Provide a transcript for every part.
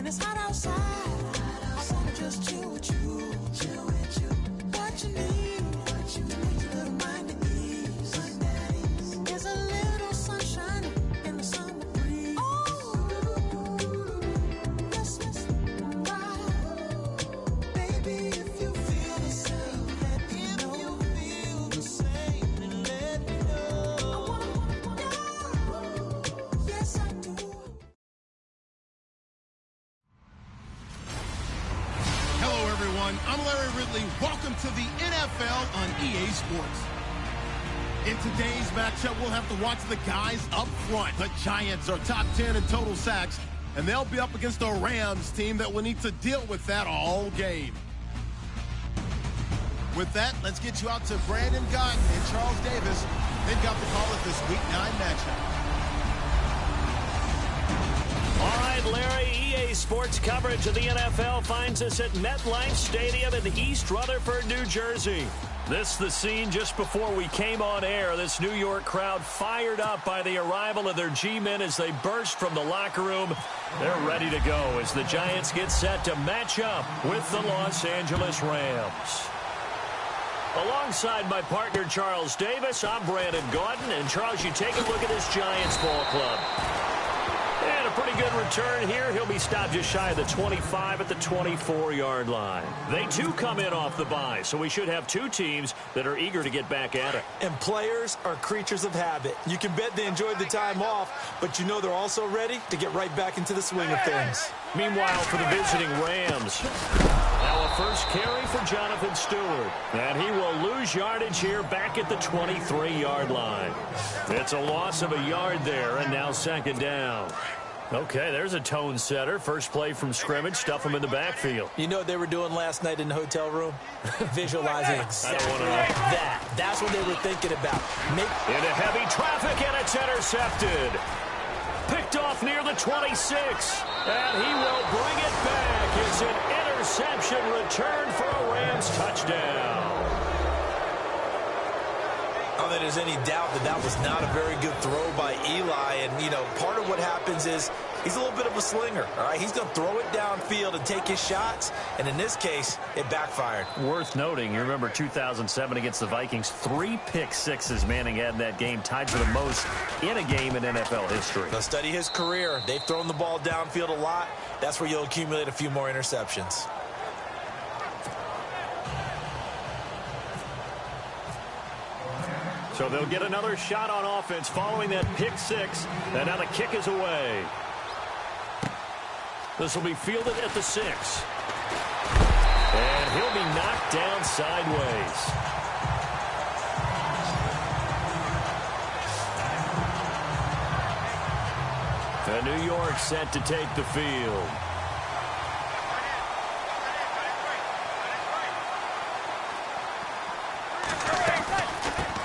it's hot outside, so just chill with you. What you need, a little mind at ease. There's a little sunshine in the summer breeze. Oh, yes, right. Baby, if you feel the same, let me know. If you feel the same, then let me know. I wanna know. Yes, I do. Hello, everyone. I'm Larry Ridley. Welcome to the NFL on EA Sports. In today's matchup, we'll have to watch the guys up front. The Giants are top 10 in total sacks, and they'll be up against a Rams team that will need to deal with that all game. With that, let's get you out to Brandon Gotton and Charles Davis. They've got the call at this Week 9 matchup. All right, Larry, EA Sports coverage of the NFL finds us at MetLife Stadium in East Rutherford, New Jersey. This is the scene just before we came on air. This New York crowd fired up by the arrival of their G-men as they burst from the locker room. They're ready to go as the Giants get set to match up with the Los Angeles Rams. Alongside my partner, Charles Davis, I'm Brandon Gordon. And, Charles, you take a look at this Giants ball club. And a pretty good return here. He'll be stopped just shy of the 25 at the 24-yard line. They, too, come in off the bye, so we should have two teams that are eager to get back at it. And players are creatures of habit. You can bet they enjoyed the time off, but you know they're also ready to get right back into the swing of things. Meanwhile, for the visiting Rams, now a first carry for Jonathan Stewart. And he will lose yardage here back at the 23-yard line. It's a loss of a yard there, and now second down. Okay, there's a tone setter. First play from scrimmage, stuff him in the backfield. You know what they were doing last night in the hotel room? Visualizing exactly that. That's what they were thinking about. Into heavy traffic, and it's intercepted. Picked off near the 26, and he will bring it back. It's an interception return for a Rams touchdown. I don't think there's any doubt that that was not a very good throw by Eli. And, you know, part of what happens is he's a little bit of a slinger, all right? He's going to throw it downfield and take his shots. And in this case, it backfired. Worth noting, you remember 2007 against the Vikings, 3 pick-sixes Manning had in that game, tied for the most in a game in NFL history. Now study his career. They've thrown the ball downfield a lot. That's where you'll accumulate a few more interceptions. So they'll get another shot on offense following that pick-six. And now the kick is away. This will be fielded at the 6. And he'll be knocked down sideways. And New York set to take the field.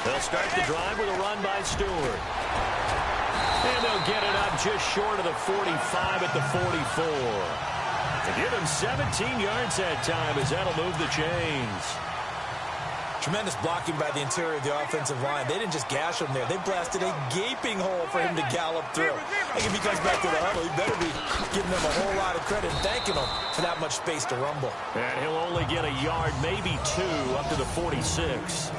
They'll start the drive with a run by Stewart. And they'll get it up just short of the 45 at the 44. To give him 17 yards that time as that'll move the chains. Tremendous blocking by the interior of the offensive line. They didn't just gash him there. They blasted a gaping hole for him to gallop through. I think if he comes back to the huddle, he better be giving them a whole lot of credit and thanking them for that much space to rumble. And he'll only get a yard, maybe 2, up to the 46.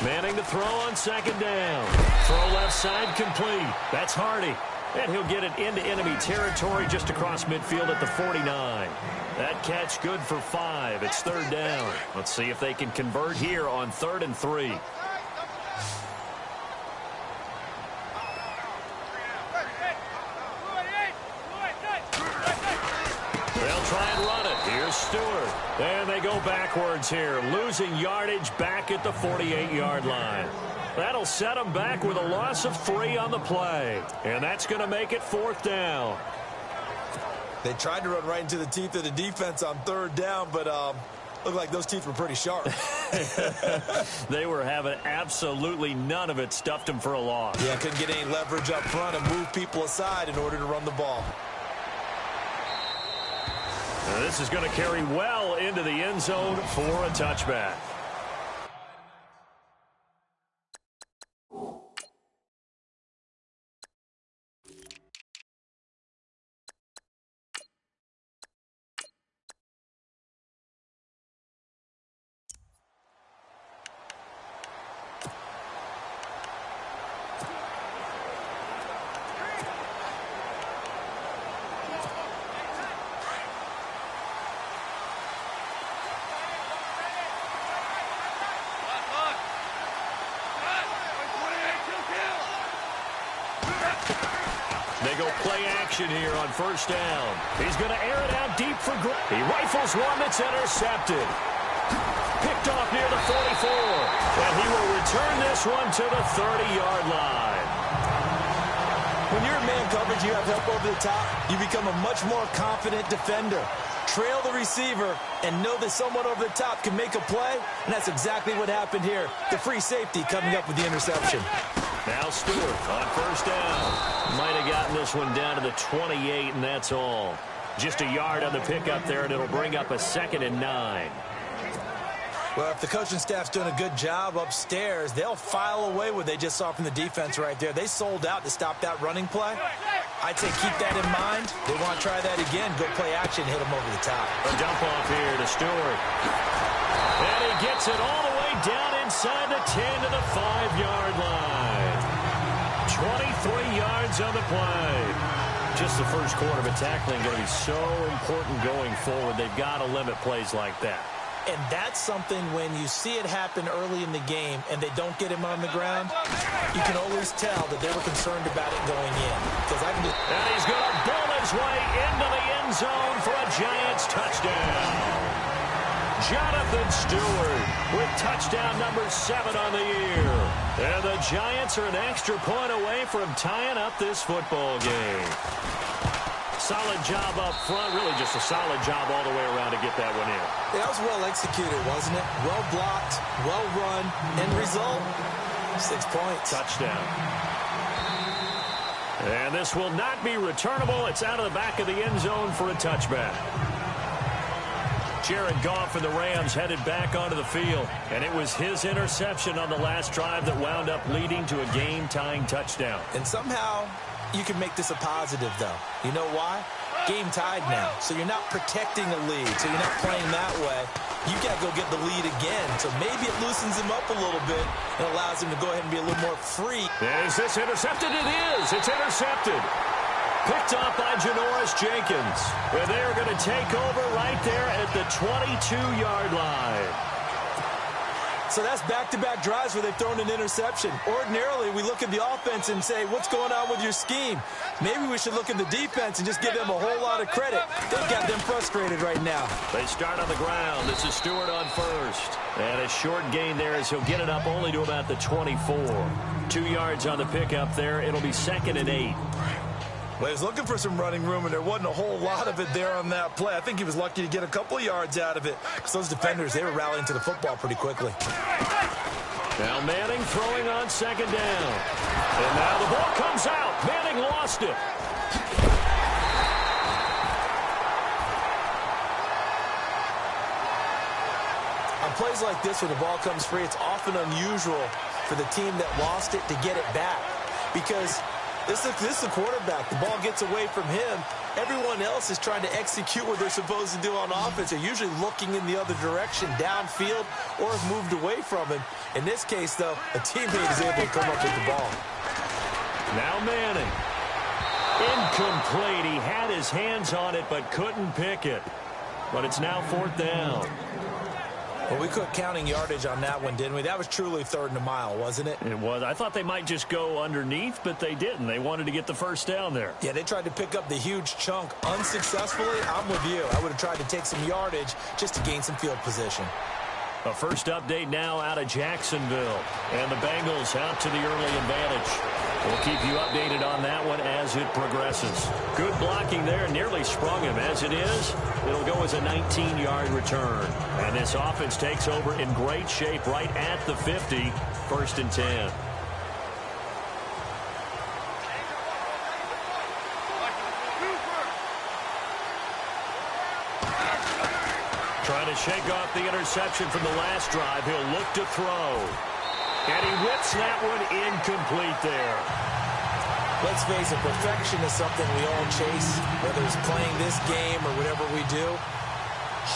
Manning to throw on second down. Throw left side complete. That's Hardy. And he'll get it into enemy territory just across midfield at the 49. That catch good for 5. It's third down. Let's see if they can convert here on 3rd and 3. They'll try and run it. Here's Stewart. And they go backwards here, losing yardage back at the 48-yard line. That'll set them back with a loss of 3 on the play. And that's going to make it 4th down. They tried to run right into the teeth of the defense on 3rd down, but looked like those teeth were pretty sharp. They were having absolutely none of it. Stuffed them for a loss. Yeah, couldn't get any leverage up front and move people aside in order to run the ball. This this is going to carry well into the end zone for a touchback. They go play action here on first down. He's going to air it out deep for Gray. He rifles one that's intercepted. Picked off near the 44. And he will return this one to the 30-yard line. When you're in man coverage, you have help over the top, you become a much more confident defender. Trail the receiver and know that someone over the top can make a play, and that's exactly what happened here. The free safety coming up with the interception. Now Stewart on first down. Might have gotten this one down to the 28, and that's all. Just a yard on the pickup there, and it'll bring up a 2nd and 9. Well, if the coaching staff's doing a good job upstairs, they'll file away what they just saw from the defense right there. They sold out to stop that running play. I'd say keep that in mind. They want to try that again. Go play action, hit them over the top. A dump off here to Stewart. And he gets it all the way down inside the 10 to the 5-yard line. 23 yards on the play. Just the first quarter, but tackling going to be so important going forward. They've got to limit plays like that. And that's something when you see it happen early in the game and they don't get him on the ground, you can always tell that they were concerned about it going in. And he's going to bull his way into the end zone for a Giants touchdown. Jonathan Stewart with touchdown number 7 on the year. And the Giants are an extra point away from tying up this football game. Solid job up front, really just a solid job all the way around to get that one in. That was well executed, wasn't it? Well blocked, well run, end result, 6 points. Touchdown. And this will not be returnable. It's out of the back of the end zone for a touchback. Jared Goff and the Rams headed back onto the field, and it was his interception on the last drive that wound up leading to a game-tying touchdown. And somehow you can make this a positive, though. You know why? Game tied now, so you're not protecting a lead, so you're not playing that way. You got to go get the lead again, so maybe it loosens him up a little bit and allows him to go ahead and be a little more free. Is this intercepted? It is. It's intercepted. Picked off by Janoris Jenkins. And they are going to take over right there at the 22-yard line. So that's back-to-back drives where they've thrown an interception. Ordinarily, we look at the offense and say, what's going on with your scheme? Maybe we should look at the defense and just give them a whole lot of credit. They've got them frustrated right now. They start on the ground. This is Stewart on first. And a short gain there as he'll get it up only to about the 24. 2 yards on the pickup there. It'll be 2nd and 8. Well, he was looking for some running room, and there wasn't a whole lot of it there on that play. I think he was lucky to get a couple of yards out of it because those defenders, they were rallying to the football pretty quickly. Now Manning throwing on 2nd down. And now the ball comes out. Manning lost it. On plays like this, when the ball comes free, it's often unusual for the team that lost it to get it back because this is the quarterback. The ball gets away from him. Everyone else is trying to execute what they're supposed to do on offense. They're usually looking in the other direction, downfield, or have moved away from him. In this case, though, a teammate is able to come up with the ball. Now Manning. Incomplete. He had his hands on it but couldn't pick it. But it's now 4th down. Well, we quit counting yardage on that one, didn't we? That was truly 3rd and a mile, wasn't it? It was. I thought they might just go underneath, but they didn't. They wanted to get the first down there. Yeah, they tried to pick up the huge chunk unsuccessfully. I'm with you. I would have tried to take some yardage just to gain some field position. A first update now out of Jacksonville. And the Bengals out to the early advantage. We'll keep you updated on that one as it progresses. Good blocking there. Nearly sprung him. As it is, it'll go as a 19-yard return. And this offense takes over in great shape right at the 50. 1st and 10. Trying to shake off the interception from the last drive. He'll look to throw. And he whips that one incomplete there. Let's face it, perfection is something we all chase, whether it's playing this game or whatever we do.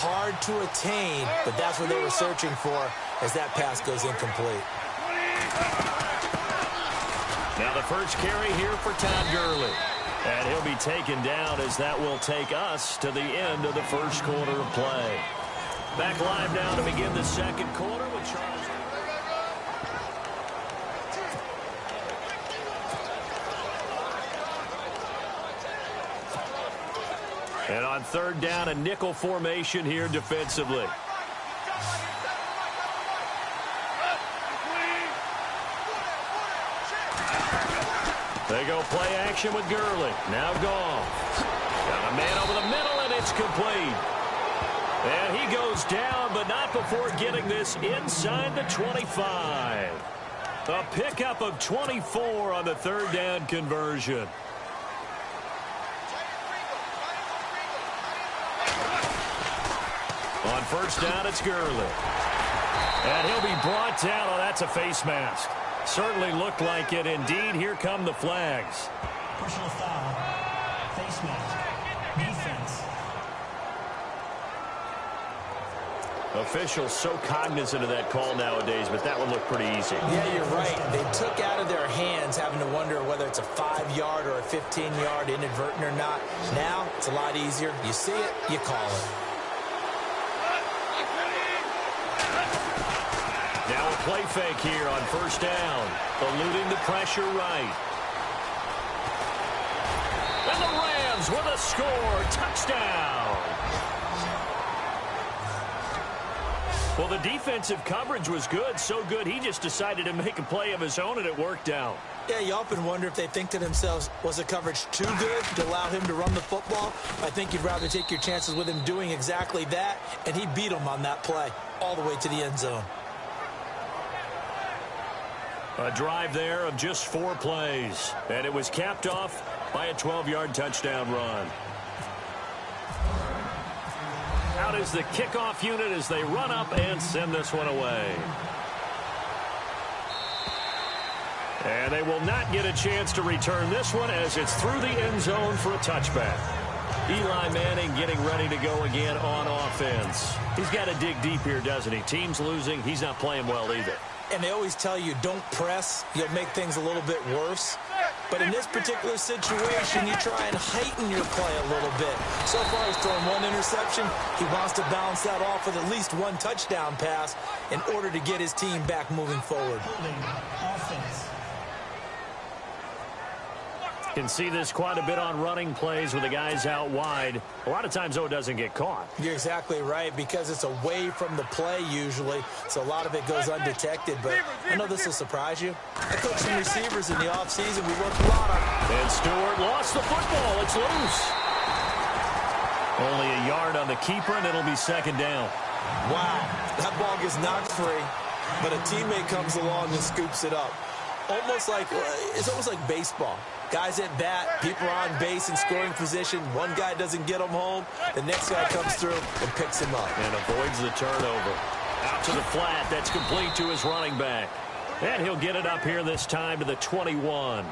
Hard to attain, but that's what they were searching for as that pass goes incomplete. Now the first carry here for Todd Gurley. And he'll be taken down as that will take us to the end of the first quarter of play. Back live now to begin the second quarter with Charles. And on third down, a nickel formation here defensively. They go play action with Gurley. Now Goff. Got a man over the middle, and it's complete. And he goes down, but not before getting this inside the 25. A pickup of 24 on the third down conversion. On first down, it's Gurley. And he'll be brought down. Oh, that's a face mask. Certainly looked like it. Indeed, here come the flags. Personal foul. Face mask. Defense. Officials so cognizant of that call nowadays, but that one looked pretty easy. Yeah, you're right. They took out of their hands having to wonder whether it's a 5-yard or a 15-yard inadvertent or not. Now, it's a lot easier. You see it, you call it. Now a play fake here on first down. Eluding the pressure right. And the Rams with a score. Touchdown. Well, the defensive coverage was good. So good, he just decided to make a play of his own, and it worked out. Yeah, you often wonder if they think to themselves, was the coverage too good to allow him to run the football? I think you'd rather take your chances with him doing exactly that, and he beat him on that play all the way to the end zone. A drive there of just 4 plays, and it was capped off by a 12-yard touchdown run. Out is the kickoff unit as they run up and send this one away. And they will not get a chance to return this one as it's through the end zone for a touchback. Eli Manning getting ready to go again on offense. He's got to dig deep here, doesn't he? Team's losing. He's not playing well either. And they always tell you, don't press. You'll make things a little bit worse. But in this particular situation, you try and heighten your play a little bit. So far, he's thrown 1 interception. He wants to bounce that off with at least 1 touchdown pass in order to get his team back moving forward. Offense. Can see this quite a bit on running plays with the guys out wide. A lot of times, though, it doesn't get caught. You're exactly right, because it's away from the play usually, so a lot of it goes undetected. But I know this will surprise you. I coached some receivers in the offseason. We worked a lot on. And Stewart lost the football. It's loose. Only a yard on the keeper, and it'll be second down. Wow, that ball gets knocked free, but a teammate comes along and scoops it up. It's almost like baseball. Guys at bat, people are on base in scoring position. One guy doesn't get him home. The next guy comes through and picks him up. And avoids the turnover. Out to the flat. That's complete to his running back. And he'll get it up here this time to the 21.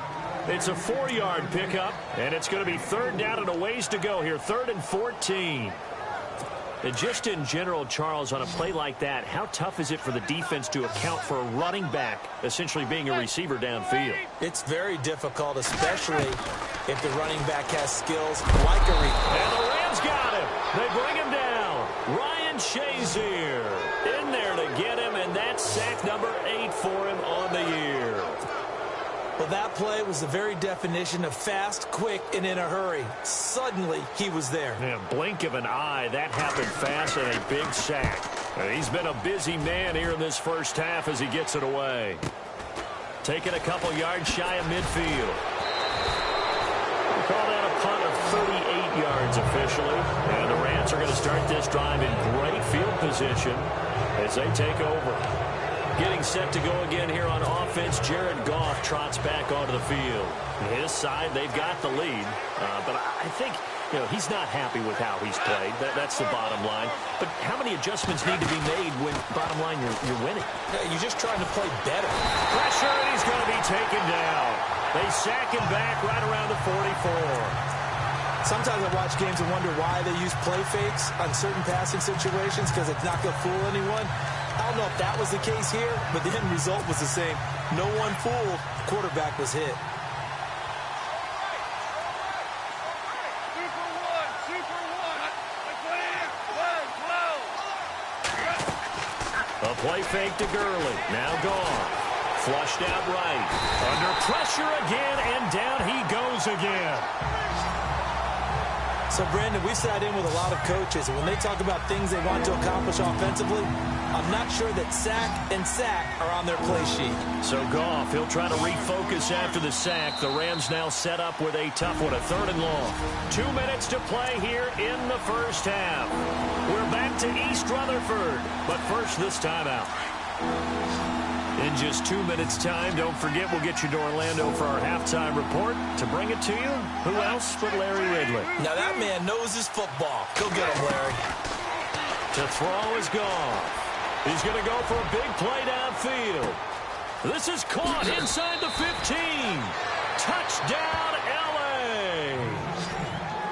It's a 4-yard pickup, and it's going to be third down and a ways to go here. 3rd and 14. And just in general, Charles, on a play like that, how tough is it for the defense to account for a running back essentially being a receiver downfield? It's very difficult, especially if the running back has skills like a And the Rams got him. They bring him down. Ryan Shazier in there to get him, and that's sack number 8 for him on the year. Well, that play was the very definition of fast, quick, and in a hurry. Suddenly, he was there. Yeah, blink of an eye, that happened fast, and a big sack. And he's been a busy man here in this first half as he gets it away. Taking a couple yards shy of midfield. We call that a punt of 38 yards officially. And the Rams are going to start this drive in great field position as they take over. Getting set to go again here on offense. Jared Goff trots back onto the field. His side, they've got the lead. But I think You know, he's not happy with how he's played. That's the bottom line. But how many adjustments need to be made when, bottom line, you're winning? Yeah, you're just trying to play better. Pressure, and he's going to be taken down. They sack him back right around the 44. Sometimes I watch games and wonder why they use play fakes on certain passing situations, because it's not going to fool anyone. I don't know if that was the case here, but the end result was the same. No one fooled. Quarterback was hit. A play fake to Gurley. Now gone. Flushed out right. Under pressure again, and down he goes again. So, Brandon, we sat in with a lot of coaches, and when they talk about things they want to accomplish offensively, I'm not sure that sack and sack are on their play sheet. So Goff, he'll try to refocus after the sack. The Rams now set up with a tough one, a 3rd and long. 2 minutes to play here in the first half. We're back to East Rutherford, but first this timeout. In just 2 minutes' time, don't forget we'll get you to Orlando for our halftime report. To bring it to you, who else but Larry Ridley? Now that man knows his football. Go get him, Larry. To throw is Goff. He's going to go for a big play downfield. This is caught inside the 15. Touchdown, L.A.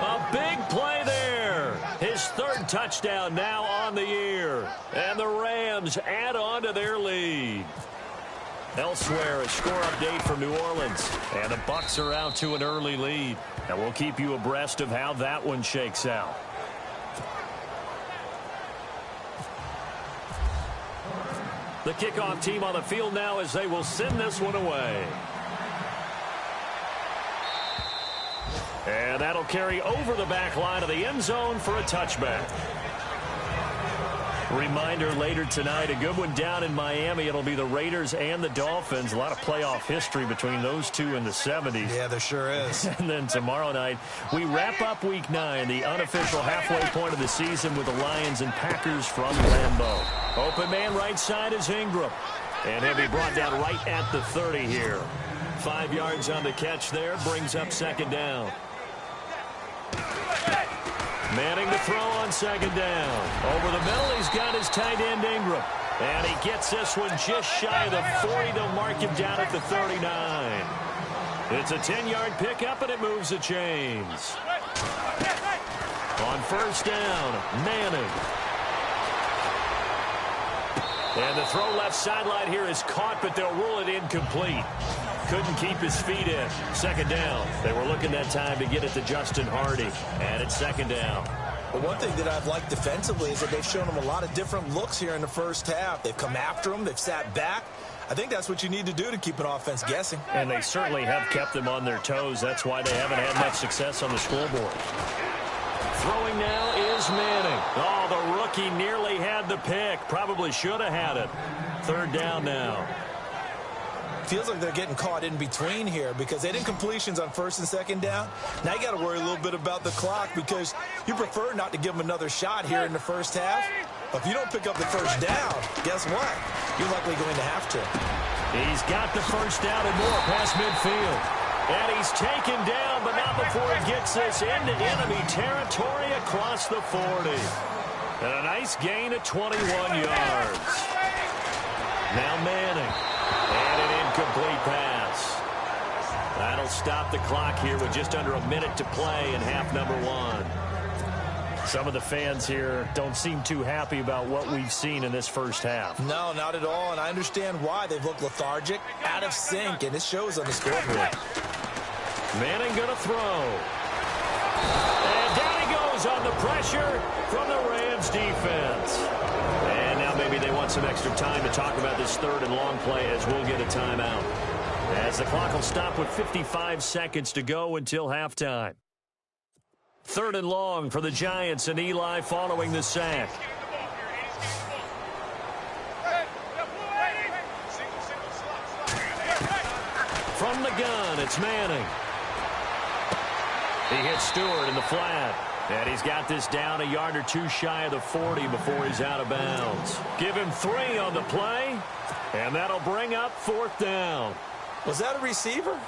A big play there. His 3rd touchdown now on the year. And the Rams add on to their lead. Elsewhere, a score update from New Orleans. And the Bucs are out to an early lead. And we'll keep you abreast of how that one shakes out. The kickoff team on the field now as they will send this one away. And that'll carry over the back line of the end zone for a touchback. Reminder later tonight, a good one down in Miami. It'll be the Raiders and the Dolphins. A lot of playoff history between those two in the 70s. Yeah, there sure is. And then tomorrow night, we wrap up Week 9, the unofficial halfway point of the season with the Lions and Packers from Lambeau. Open man right side is Ingram. And he'll be brought down right at the 30 here. 5 yards on the catch there, brings up 2nd down. Manning to throw on 2nd down. Over the middle, he's got his tight end Ingram. And he gets this one just shy of the 40 to mark him down at the 39. It's a 10-yard pickup, and it moves the chains. On 1st down, Manning. And the throw left sideline here is caught, but they'll rule it incomplete. Couldn't keep his feet in. 2nd down. They were looking that time to get it to Justin Hardy. And it's 2nd down. But one thing that I've liked defensively is that they've shown him a lot of different looks here in the first half. They've come after him. They've sat back. I think that's what you need to do to keep an offense guessing. And they certainly have kept them on their toes. That's why they haven't had much success on the scoreboard. Throwing now is Manning. Oh, the rookie nearly had the pick. Probably should have had it. 3rd down now. Feels like they're getting caught in between here because they did completions on 1st and 2nd down. Now you got to worry a little bit about the clock because you prefer not to give them another shot here in the first half. But if you don't pick up the 1st down, guess what? You're likely going to have to. He's got the 1st down and more past midfield. And he's taken down, but not before he gets this into enemy territory across the 40. And a nice gain of 21 yards. Now Manning. And an incomplete pass. That'll stop the clock here with just under a minute to play in half number 1. Some of the fans here don't seem too happy about what we've seen in this first half. No, not at all, and I understand why. They've looked lethargic, out of sync, and it shows on the scoreboard. Manning going to throw. And down he goes on the pressure from the Rams defense. And now maybe they want some extra time to talk about this 3rd and long play as we'll get a timeout. As the clock will stop with 55 seconds to go until halftime. 3rd and long for the Giants and Eli following the sack. From the gun, it's Manning. He hits Stewart in the flat. And he's got this down a yard or two shy of the 40 before he's out of bounds. Give him 3 on the play. And that'll bring up 4th down. Was that a receiver?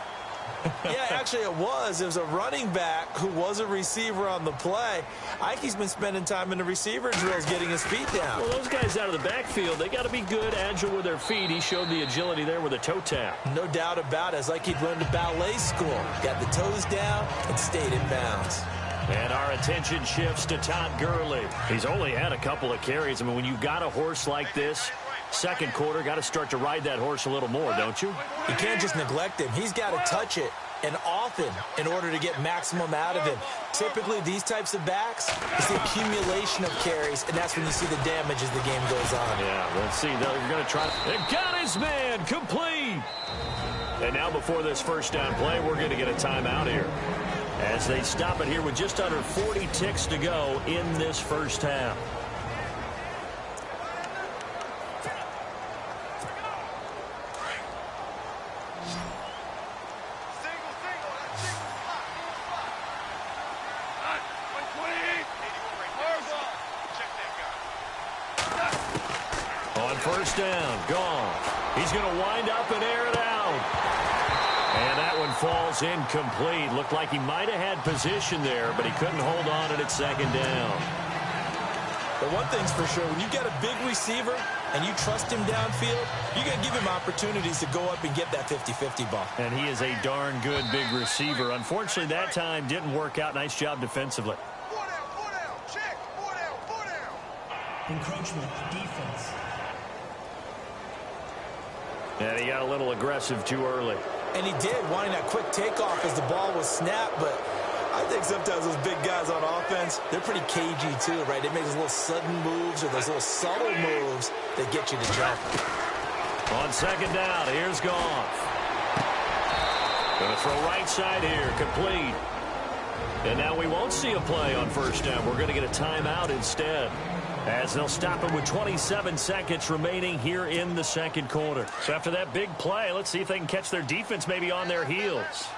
Yeah, actually it was. It was a running back who was a receiver on the play. Ike's been spending time in the receiver drills getting his feet down. Well, those guys out of the backfield, they got to be good, agile with their feet. He showed the agility there with a toe tap. No doubt about it. It's like he'd learned to ballet school. Got the toes down and stayed in bounds. And our attention shifts to Todd Gurley. He's only had a couple of carries. I mean, when you got a horse like this, second quarter, got to start to ride that horse a little more, don't you? You can't just neglect him. He's got to touch it, and often, in order to get maximum out of him. Typically, these types of backs, it's the accumulation of carries, and that's when you see the damage as the game goes on. Yeah, let's see. They're going to try. They got his man complete. And now before this first down play, we're going to get a timeout here, as they stop it here with just under 40 ticks to go in this first half. On first down, gone. He's going to wind up and air it out. And that one falls incomplete. Looked like he might have had position there, but he couldn't hold on at second down. But one thing's for sure, when you get a big receiver and you trust him downfield, you got to give him opportunities to go up and get that 50-50 ball. And he is a darn good big receiver. Unfortunately, that time didn't work out. Nice job defensively. Encroachment, defense. And he got a little aggressive too early. And he did, wanting that quick takeoff as the ball was snapped, but I think sometimes those big guys on offense, they're pretty cagey too, right? They make those little sudden moves or those little subtle moves that get you to jump. On second down, here's Goff. Going to throw right side here, complete. And now we won't see a play on first down. We're going to get a timeout instead, as they'll stop it with 27 seconds remaining here in the second quarter. So after that big play, let's see if they can catch their defense maybe on their heels.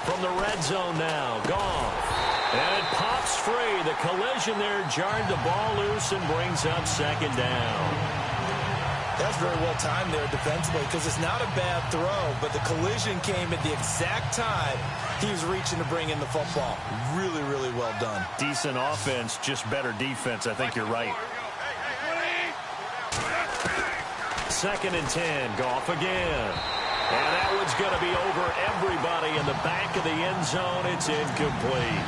From the red zone now, Goff. And it pops free. The collision there jarred the ball loose and brings up second down. That's very well timed there defensively, because it's not a bad throw, but the collision came at the exact time he was reaching to bring in the football. Really, really well done. Decent offense, just better defense. I think you're right. Second and 10, Goff again. And that one's going to be over everybody in the back of the end zone. It's incomplete.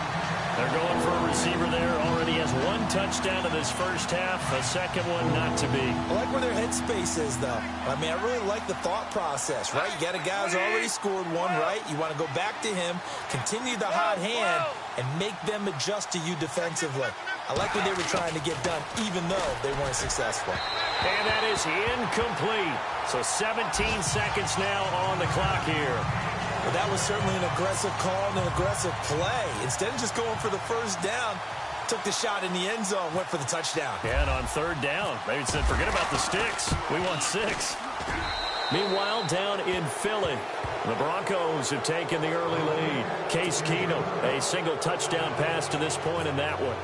They're going for a receiver there. Already has one touchdown in this first half. A second one not to be. I like where their headspace is, though. I mean, I really like the thought process, right? You got a guy who's already scored one, right? You want to go back to him, continue the hot hand, and make them adjust to you defensively. I like what they were trying to get done, even though they weren't successful. And that is incomplete. So 17 seconds now on the clock here. Well, that was certainly an aggressive call and an aggressive play. Instead of just going for the first down, took the shot in the end zone, went for the touchdown. Yeah, and on third down, they said, forget about the sticks. We want 6. Meanwhile, down in Philly, the Broncos have taken the early lead. Case Keenum, a single touchdown pass to this point in that one.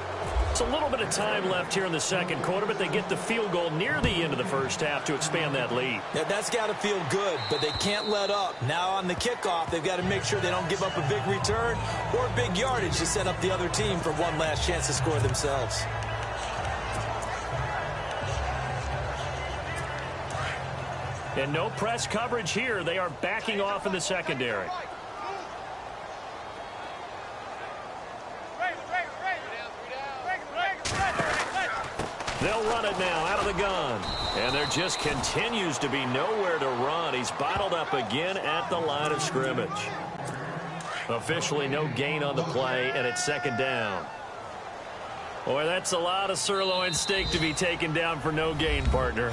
It's a little bit of time left here in the second quarter, but they get the field goal near the end of the first half to expand that lead. Yeah, that's got to feel good, but they can't let up. Now on the kickoff, they've got to make sure they don't give up a big return or big yardage to set up the other team for one last chance to score themselves. And no press coverage here. They are backing off in the secondary. They'll run it now out of the gun. And there just continues to be nowhere to run. He's bottled up again at the line of scrimmage. Officially no gain on the play, and it's second down. Boy, that's a lot of sirloin steak to be taken down for no gain, partner.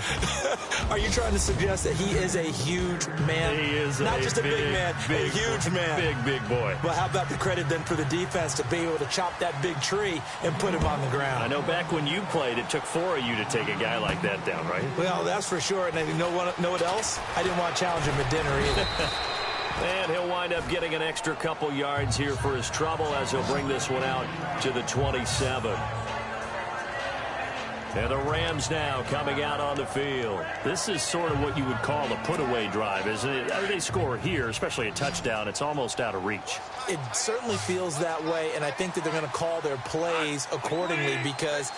Are you trying to suggest that he is a huge man? He is not just a big man, a huge man. Big boy. Well, how about the credit then for the defense to be able to chop that big tree and put him on the ground? I know back when you played, it took 4 of you to take a guy like that down, right? Well, that's for sure. And you know what else? I didn't want to challenge him at dinner either. And he'll wind up getting an extra couple yards here for his trouble as he'll bring this one out to the 27. And the Rams now coming out on the field. This is sort of what you would call a put-away drive, isn't it? They score here, especially a touchdown. It's almost out of reach. It certainly feels that way, and I think that they're going to call their plays accordingly because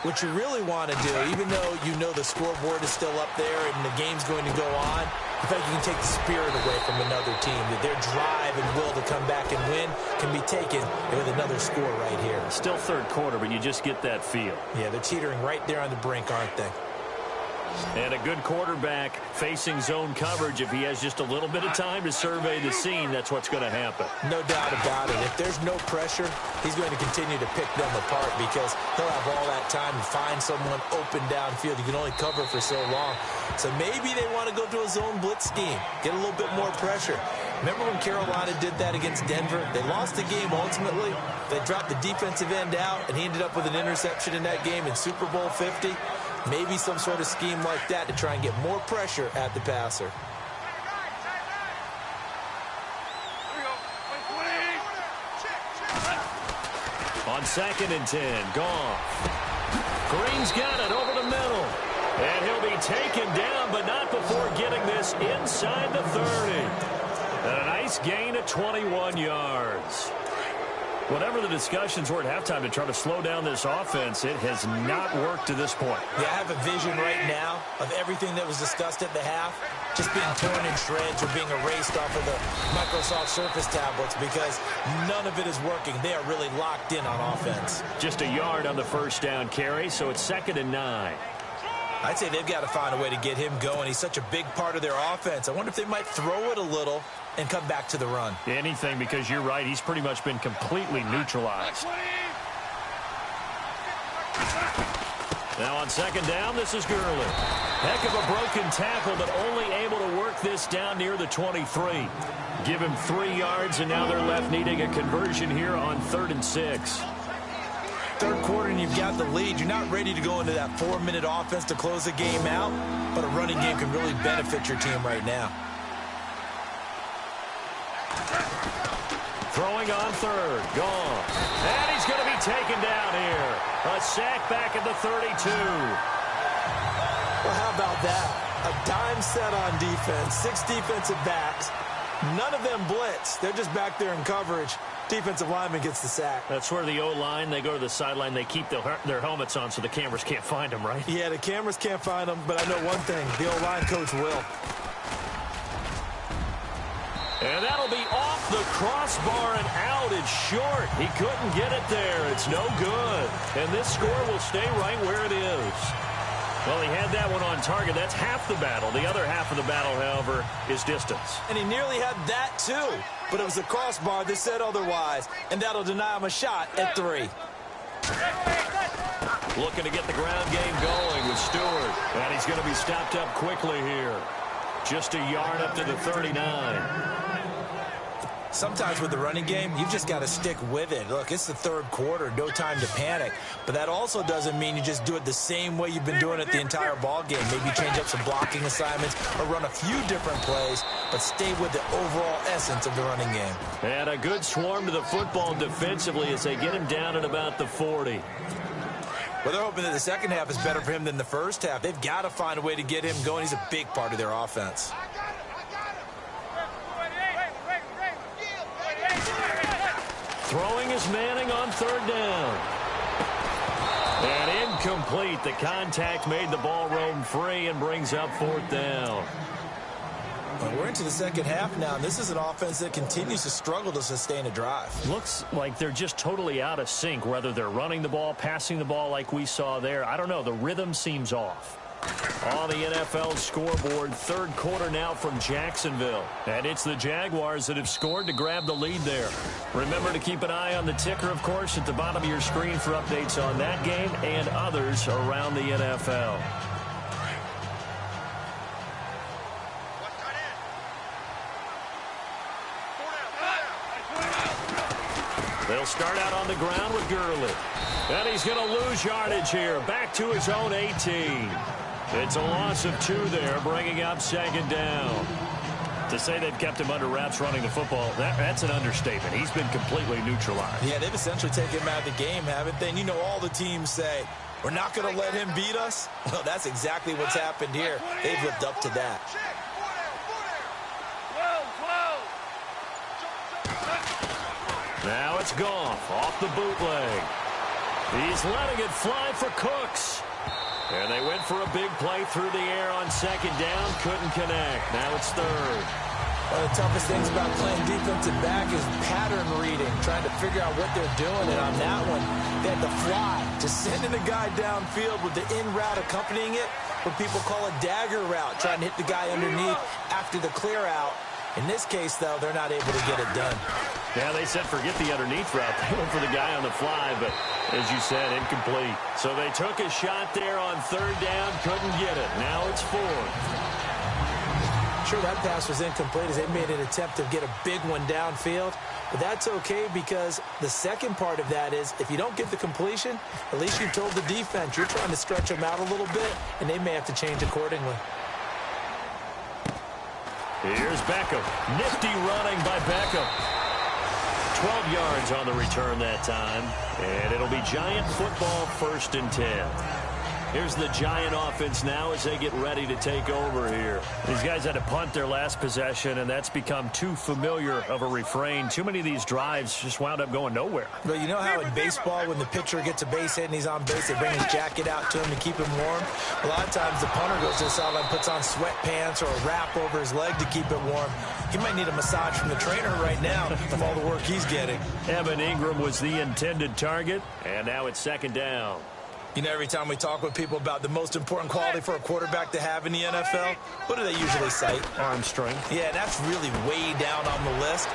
what you really want to do, even though you know the scoreboard is still up there and the game's going to go on, I think you can take the spirit away from another team, that their drive and will to come back and win can be taken with another score right here. Still third quarter, but you just get that feel. Yeah, they're teetering right there on the brink, aren't they? And a good quarterback facing zone coverage. If he has just a little bit of time to survey the scene, that's what's going to happen. No doubt about it. If there's no pressure, he's going to continue to pick them apart because he'll have all that time to find someone open downfield. You can only cover for so long. So maybe they want to go to a zone blitz scheme, get a little bit more pressure. Remember when Carolina did that against Denver? They lost the game ultimately. They dropped the defensive end out, and he ended up with an interception in that game in Super Bowl 50. Maybe some sort of scheme like that to try and get more pressure at the passer. On 2nd and 10, Goff. Green's got it over the middle. And he'll be taken down, but not before getting this inside the 30. And a nice gain of 21 yards. Whatever the discussions were at halftime to try to slow down this offense, it has not worked to this point. Yeah, I have a vision right now of everything that was discussed at the half just being torn in shreds or being erased off of the Microsoft Surface tablets because none of it is working. They are really locked in on offense. Just a yard on the first down carry, so it's 2nd and 9. I'd say they've got to find a way to get him going. He's such a big part of their offense. I wonder if they might throw it a little and come back to the run. Anything, because you're right. He's pretty much been completely neutralized. Now on 2nd down, this is Gurley. Heck of a broken tackle, but only able to work this down near the 23. Give him 3 yards, and now they're left needing a conversion here on 3rd and 6. Third quarter and you've got the lead. You're not ready to go into that 4-minute offense to close the game out, but a running game can really benefit your team right now. Throwing on 3rd, gone. And he's going to be taken down here. A sack back at the 32. Well, how about that? A dime set on defense, 6 defensive backs. None of them blitz. They're just back there in coverage. Defensive lineman gets the sack. That's where the O-line, they go to the sideline, they keep their helmets on so the cameras can't find them, right? Yeah, the cameras can't find them, but I know one thing. The O-line coach will. And that'll be off the crossbar and out. It's short. He couldn't get it there. It's no good. And this score will stay right where it is. Well, he had that one on target. That's half the battle. The other half of the battle, however, is distance. And he nearly had that, too. But it was the crossbar that said otherwise. And that'll deny him a shot at 3. Looking to get the ground game going with Stewart. And he's going to be stopped up quickly here. Just a yard up to the 39. Sometimes with the running game, you've just got to stick with it. Look, it's the third quarter, no time to panic. But that also doesn't mean you just do it the same way you've been doing it the entire ball game. Maybe change up some blocking assignments or run a few different plays, but stay with the overall essence of the running game. And a good swarm to the football defensively as they get him down at about the 40. Well, they're hoping that the second half is better for him than the first half. They've got to find a way to get him going. He's a big part of their offense. Throwing is Manning on 3rd down. And incomplete. The contact made the ball roam free and brings up 4th down. Well, we're into the second half now, and this is an offense that continues to struggle to sustain a drive. Looks like they're just totally out of sync, whether they're running the ball, passing the ball like we saw there. I don't know. The rhythm seems off. On the NFL scoreboard, 3rd quarter now from Jacksonville. And it's the Jaguars that have scored to grab the lead there. Remember to keep an eye on the ticker, of course, at the bottom of your screen for updates on that game and others around the NFL. They'll start out on the ground with Gurley. And he's going to lose yardage here. Back to his own 18. It's a loss of 2 there, bringing up 2nd down. To say they've kept him under wraps running the football, that's an understatement. He's been completely neutralized. Yeah, they've essentially taken him out of the game, haven't they? And you know all the teams say, We're not going to let him beat us? Well, that's exactly what's happened here. They've lived up to that. Now it's Goff off the bootleg. He's letting it fly for Cooks. And they went for a big play through the air on second down. Couldn't connect. Now it's third. One of the toughest things about playing defensive back is pattern reading, trying to figure out what they're doing. And on that one, they had to fly, just sending a guy downfield with the in route accompanying it, what people call a dagger route, trying to hit the guy underneath after the clear out. In this case, though, they're not able to get it done. Yeah, they said forget the underneath route. They went for the guy on the fly, but as you said, incomplete. So they took a shot there on third down, couldn't get it. Now it's fourth. Sure, that pass was incomplete as they made an attempt to get a big one downfield. But that's okay because the second part of that is if you don't get the completion, at least you told the defense you're trying to stretch them out a little bit, and they may have to change accordingly. Here's Beckham. Nifty running by Beckham. 12 yards on the return that time. And it'll be Giant football, 1st and 10. Here's the Giant offense now as they get ready to take over here. These guys had to punt their last possession, and that's become too familiar of a refrain. Too many of these drives just wound up going nowhere. But you know how in baseball, when the pitcher gets a base hit and he's on base, they bring his jacket out to him to keep him warm? A lot of times the punter goes to the sideline, puts on sweatpants or a wrap over his leg to keep it warm. He might need a massage from the trainer right now from all the work he's getting. Evan Ingram was the intended target, and now it's 2nd down. You know, every time we talk with people about the most important quality for a quarterback to have in the NFL, what do they usually cite? Arm strength. Yeah, that's really way down on the list.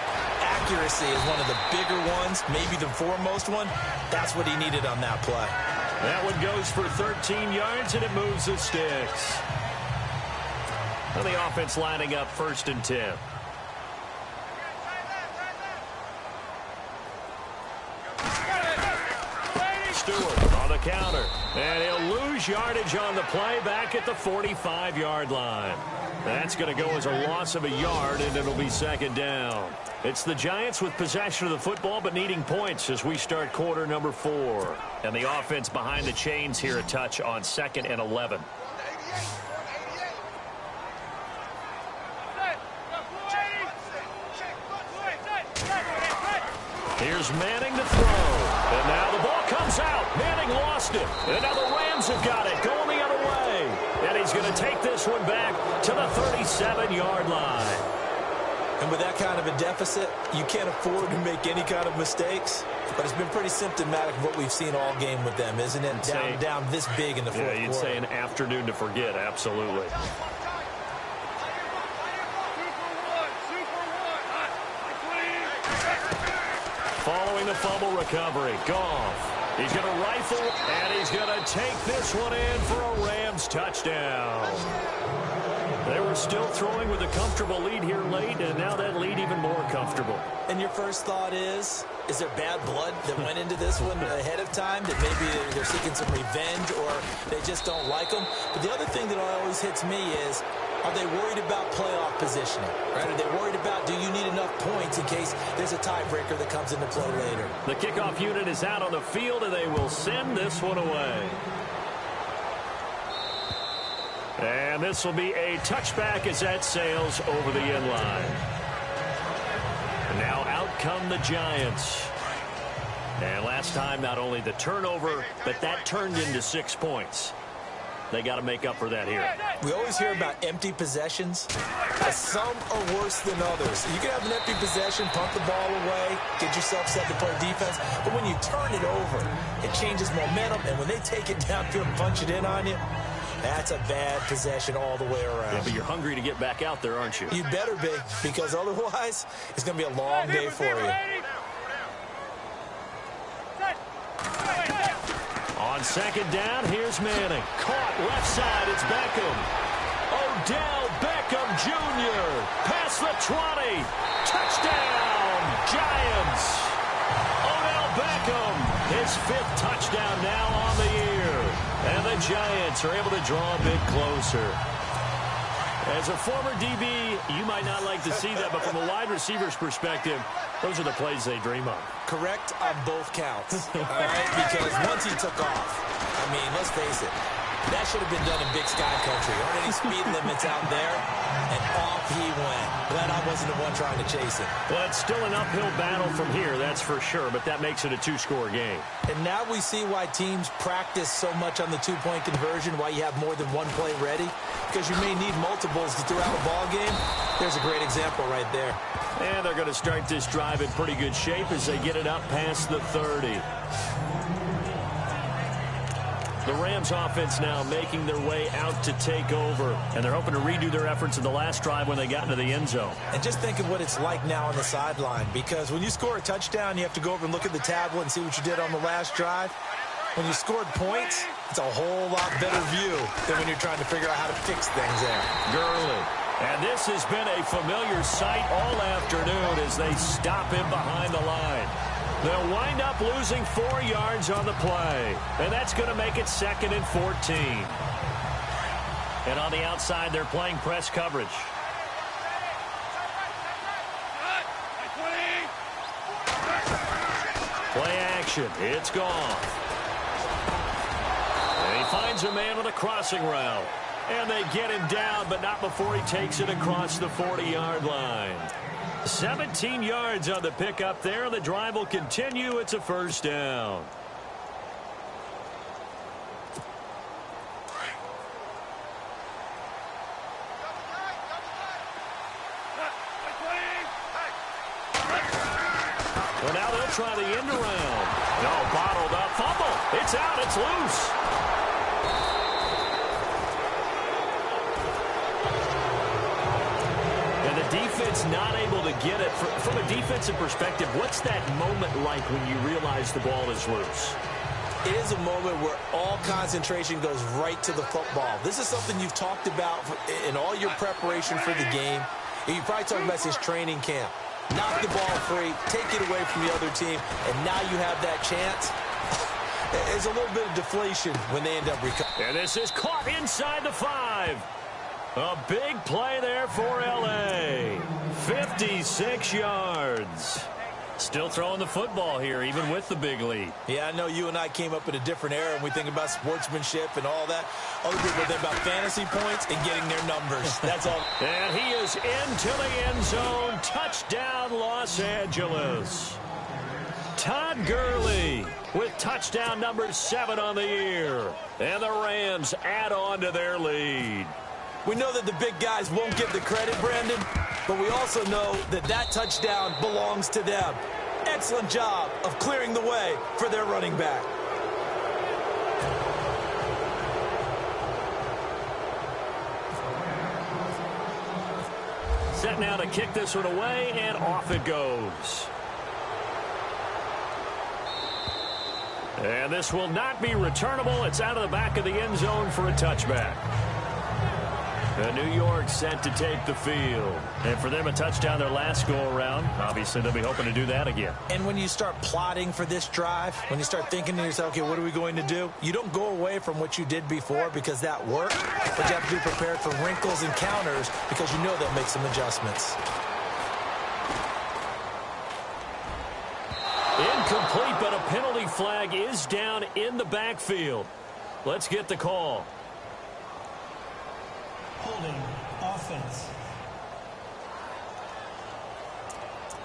Accuracy is one of the bigger ones, maybe the foremost one. That's what he needed on that play. That one goes for 13 yards, and it moves the sticks. Well, the offense lining up 1st and 10. Stewart on the counter, and he'll lose yardage on the play back at the 45-yard line. That's going to go as a loss of a yard, and it'll be 2nd down. It's the Giants with possession of the football but needing points as we start quarter number 4. And the offense behind the chains here a touch on 2nd and 11. Here's Manning to throw. And now the ball comes out. Manning lost it. And now the Rams have got it going the other way. And he's going to take this one back to the 37-yard line. And with that kind of a deficit, you can't afford to make any kind of mistakes. But it's been pretty symptomatic of what we've seen all game with them, isn't it? Down this big in the fourth quarter. Yeah, you'd say an afternoon to forget, absolutely. Following the fumble recovery, Goff. He's going to rifle, and he's going to take this one in for a Rams touchdown. They were still throwing with a comfortable lead here late, and now that lead even more comfortable. And your first thought is there bad blood that went into this one ahead of time, that maybe they're seeking some revenge or they just don't like them? But the other thing that always hits me is, are they worried about playoff positioning? Right? Are they worried about, do you need enough points in case there's a tiebreaker that comes into play later? The kickoff unit is out on the field, and they will send this one away. And this will be a touchback as that sails over the end line. And now out come the Giants. And last time, not only the turnover, but that turned into 6 points. They got to make up for that here. We always hear about empty possessions. Some are worse than others. You can have an empty possession, punt the ball away, get yourself set to play defense. But when you turn it over, it changes momentum. And when they take it downfield and punch it in on you, that's a bad possession all the way around. Yeah, but you're hungry to get back out there, aren't you? You better be, because otherwise it's going to be a long day for you. On second down, here's Manning. Caught left side, it's Beckham. Odell Beckham Jr. Past the 20. Touchdown, Giants. Odell Beckham, his 5th touchdown now on the year. And the Giants are able to draw a bit closer. As a former DB, you might not like to see that, but from a wide receiver's perspective, Those are the plays they dream of. Correct on both counts, all right? Because once he took off, I mean, let's face it, that should have been done in Big Sky Country. Aren't any speed limits out there? And off he went. Glad I wasn't the one trying to chase him. Well, it's still an uphill battle from here, that's for sure, but that makes it a two-score game. And now we see why teams practice so much on the two-point conversion, why you have more than one play ready, because you may need multiples throughout a ball game. There's a great example right there. And they're going to start this drive in pretty good shape as they get it up past the 30. The Rams offense now making their way out to take over. And they're hoping to redo their efforts in the last drive when they got into the end zone. And just think of what it's like now on the sideline. Because when you score a touchdown, you have to go over and look at the tablet and see what you did on the last drive. When you scored points, it's a whole lot better view than when you're trying to figure out how to fix things there. Gurley. And this has been a familiar sight all afternoon as they stop him behind the line. They'll wind up losing 4 yards on the play. And that's going to make it 2nd and 14. And on the outside, they're playing press coverage. Play action. It's gone. And he finds a man with a crossing route. And they get him down, but not before he takes it across the 40-yard line. 17 yards on the pickup there. The drive will continue. It's a first down. Well, now they'll try the end around. No, bottled up. Fumble. It's out. It's loose. Defense not able to get it. From a defensive perspective, what's that moment like when you realize the ball is loose? It is a moment where all concentration goes right to the football. This is something you've talked about in all your preparation for the game. And you probably talked about since training camp. Knock the ball free, take it away from the other team, and now you have that chance. There's a little bit of deflation when they end up recovering. And this is caught inside the 5. A big play there for L.A. 56 yards. Still throwing the football here, even with the big lead. Yeah, I know you and I came up in a different era when we think about sportsmanship and all that. Other people think about fantasy points and getting their numbers. That's all. And he is into the end zone. Touchdown, Los Angeles. Todd Gurley with touchdown number 7 on the year. And the Rams add on to their lead. We know that the big guys won't get the credit, Brandon, but we also know that that touchdown belongs to them. Excellent job of clearing the way for their running back. Set now to kick this one away, and off it goes. And this will not be returnable. It's out of the back of the end zone for a touchback. New York set to take the field. And for them, a touchdown their last go-around. Obviously, they'll be hoping to do that again. And when you start plotting for this drive, when you start thinking to yourself, okay, what are we going to do? You don't go away from what you did before because that worked. But you have to be prepared for wrinkles and counters because you know they'll make some adjustments. Incomplete, but a penalty flag is down in the backfield. Let's get the call. Holding offense.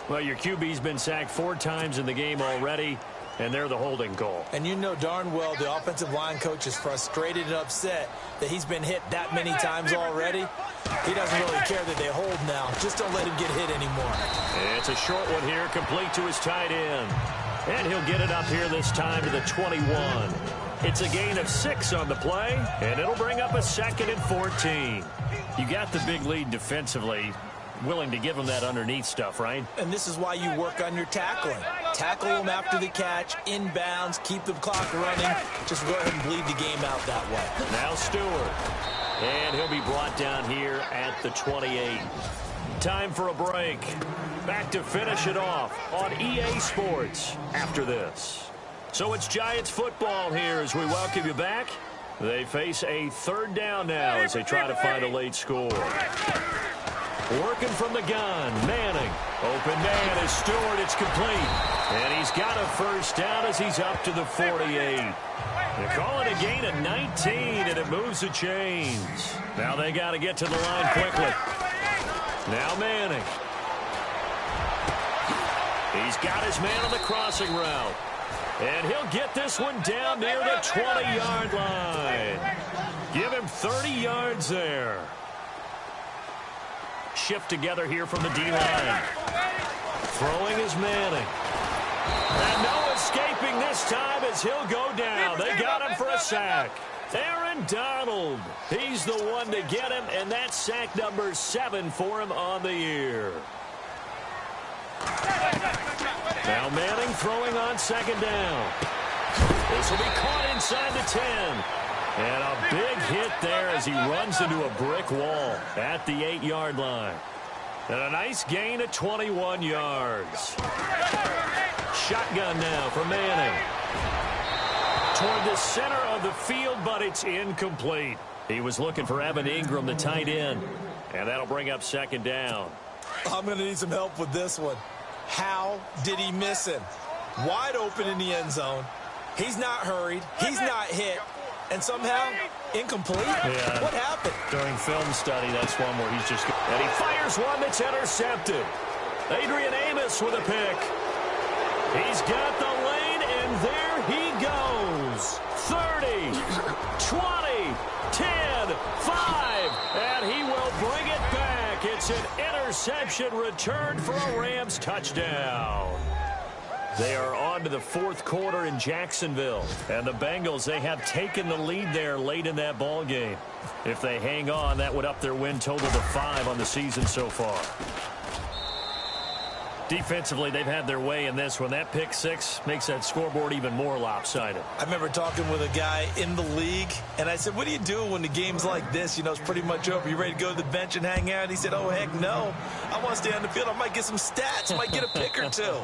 Well, your QB's been sacked 4 times in the game already, and they're the holding call. And you know darn well the offensive line coach is frustrated and upset that he's been hit that many times already. He doesn't really care that they hold now. Just don't let him get hit anymore. It's a short one here, complete to his tight end. And he'll get it up here this time to the 21. It's a gain of 6 on the play, and it'll bring up a 2nd and 14. You got the big lead defensively. Willing to give them that underneath stuff, right? And this is why you work on your tackling. Tackle them after the catch, inbounds, keep the clock running. Just go ahead and bleed the game out that way. Now Stewart. And he'll be brought down here at the 28. Time for a break. Back to finish it off on EA Sports after this. So it's Giants football here as we welcome you back. They face a 3rd down now as they try to find a late score. Working from the gun, Manning. Open man is Stewart. It's complete. And he's got a first down as he's up to the 48. They call it a gain of 19, and it moves the chains. Now they got to get to the line quickly. Now Manning. He's got his man on the crossing route. And he'll get this one down near the 20-yard line. Give him 30 yards there. Shift together here from the D-line. Throwing is Manning. And no escaping this time as he'll go down. They got him for a sack. Aaron Donald. He's the one to get him, and that's sack number 7 for him on the year. Now Manning throwing on second down. This will be caught inside the 10. And a big hit there as he runs into a brick wall at the 8-yard line. And a nice gain of 21 yards. Shotgun now for Manning. Toward the center of the field, but it's incomplete. He was looking for Evan Ingram, the tight end. And that'll bring up second down. I'm going to need some help with this one. How did he miss him? Wide open in the end zone. He's not hurried. He's not hit. And somehow, incomplete? Yeah. What happened? During film study, that's one where he's just... And he fires one that's intercepted. Adrian Amos with a pick. He's got the lane, and there he goes. 30, 20, 10, 5, and he will bring it back. It's an interception returned for a Rams touchdown. They are on to the fourth quarter in Jacksonville. And the Bengals, they have taken the lead there late in that ball game. If they hang on, that would up their win total to 5 on the season so far. Defensively, they've had their way in this one. That pick 6 makes that scoreboard even more lopsided. I remember talking with a guy in the league, and I said, what do you do when the game's like this? You know, it's pretty much over. You ready to go to the bench and hang out? He said, oh, heck no. I want to stay on the field. I might get some stats. I might get a pick or two.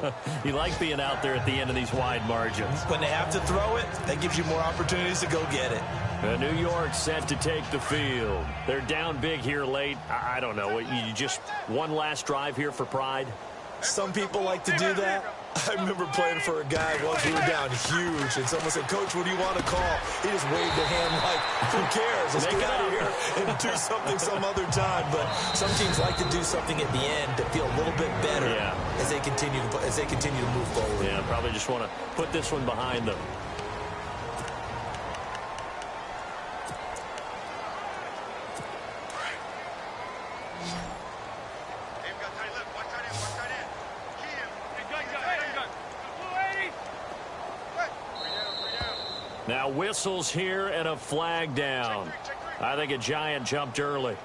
You like being out there at the end of these wide margins. When they have to throw it, that gives you more opportunities to go get it. New York set to take the field. They're down big here late. I don't know. You just one last drive here for pride? Some people like to do that. I remember playing for a guy once we were down huge, and someone said, Coach, what do you want to call? He just waved a hand like, who cares? Let's get out of here and do something some other time. But some teams like to do something at the end to feel a little bit better as they continue to move forward. Yeah, probably just want to put this one behind them. Now whistles here and a flag down. I think a Giant jumped early.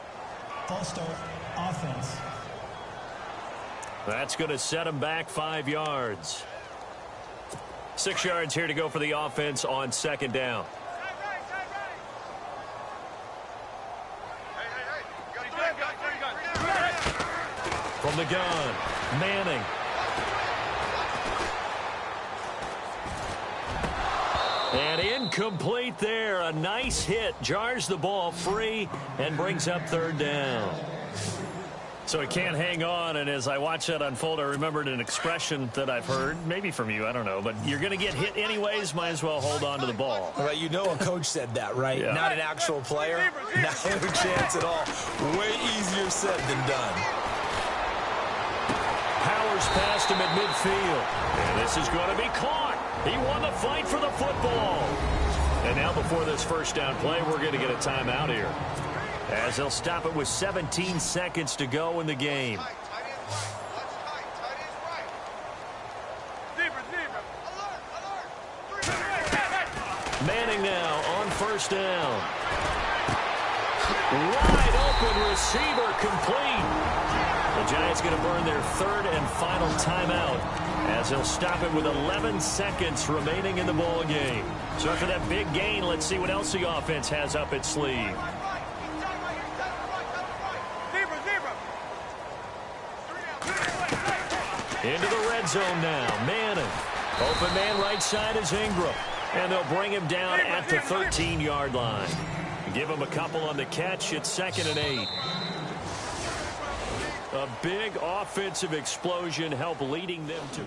False start, offense. That's going to set him back 5 yards. 6 yards here to go for the offense on second down. From the gun, Manning. And incomplete there. A nice hit. Jars the ball free and brings up third down. So he can't hang on, and as I watch that unfold, I remembered an expression that I've heard, maybe from you, I don't know, but you're going to get hit anyways, might as well hold on to the ball. Right, you know a coach said that, right? Yeah. Not an actual player. Not a chance at all. Way easier said than done. Powers past him at midfield. And this is going to be caught. He won the fight for the football. And now before this first down play, we're going to get a timeout here, as they'll stop it with 17 seconds to go in the game. Manning now on first down. Wide open receiver complete. The Giants going to burn their third and final timeout, as they'll stop it with 11 seconds remaining in the ball game. So after that big gain, let's see what else the offense has up its sleeve. Into the red zone now. Manning. Open man right side is Ingram. And they'll bring him down at the 13-yard line. Give him a couple on the catch. It's 2nd and 8. A big offensive explosion helped leading them to...